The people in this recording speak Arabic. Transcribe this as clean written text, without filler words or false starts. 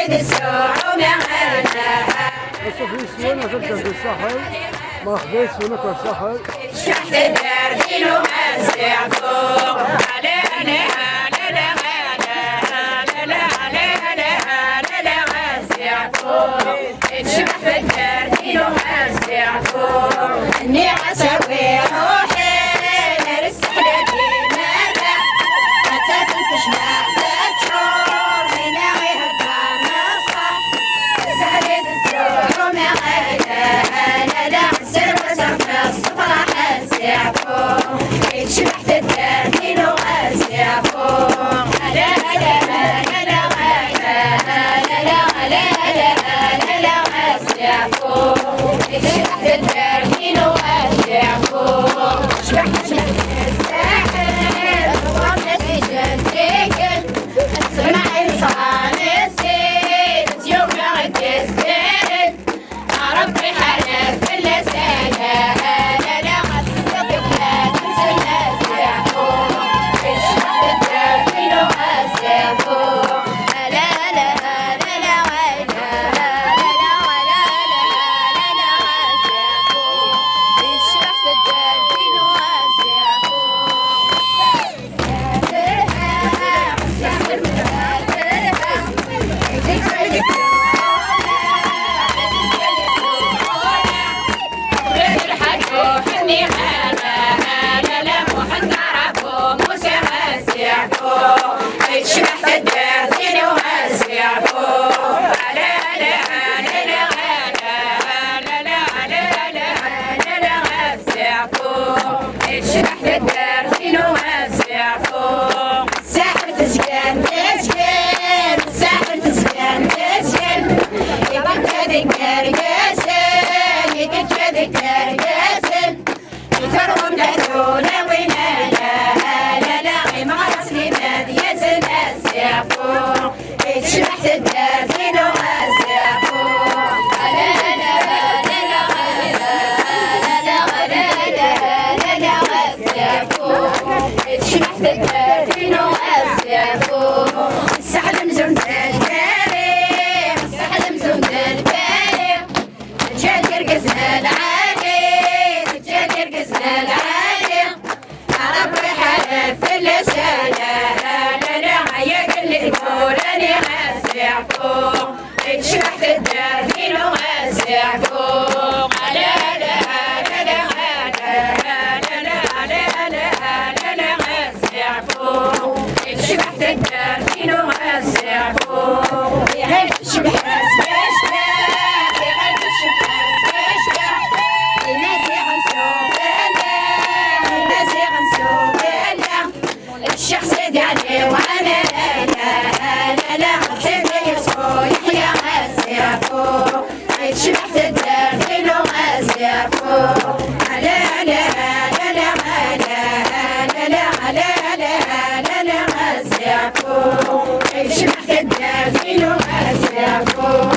في سوينا تبدا في الساحل ما خديت هناك الساحل شحت الدردين ومزع فوق لا لا لا لا لا لا لا لا لا وزع فوق شحت الدردين ومزع فوق اني اسوي روحي للسحلة مرة ما تفلتش ما تشعر من غيرها نصح سهلة الزور وما غيرها لا عسر وسرنا الصفرة حزع فوق شبحت الدردين وغزع فوق لا لا لا لا لا لا لا لا غزع فوق شبحت الدردين وغزع فوق شبحت الساحل وغمت جنتك اسمع انسان السيد يوم غد السيد ربي حلف اللسان لا لا غصبك لا تنسى النازع فوق شبحت الدردين وغزع فوق لا لا لا لا لا غزع فوق شبحت الدردين وغزع شبحت الدردين وغزع فوق لا لا لا لا لا لا لا لا غزع فوق شبحت الدردين وغزع فوق ساحر تسكن تسكن ساحر تسكن تسكن يدك ذكر قاسم يدك ذكر قاسم يترغم لدونا وينالا لا لا غيم غرسلي مادية نازع فوق شبحت الدردين وغزع فوق لا لا لا لا لا غزع فوق شبحت الدردين وغزع فوق السحل مزون البالغ السحل مزون البالغ رجال يرقصنا العالي رجال يرقصنا العالي ربي حلف اللسان لا لا يقل يقول اني غزع فوق شبحت الدردين وغزع فوق لا لا لا لا لا لا غزع فوق شبحت الدردين وغزع فوق يا هلا شبحت كشكة يا هلا شبحت كشكة الناس يغنسوا بلا الناس يغنسوا بلا الشخص يعني وانا لا لا غسل يسكو يحيى غزع فوق شبحت الدردين وغزع فوق لا لا لا لا لا غزع فوق شبحت الدردين وغزع فوق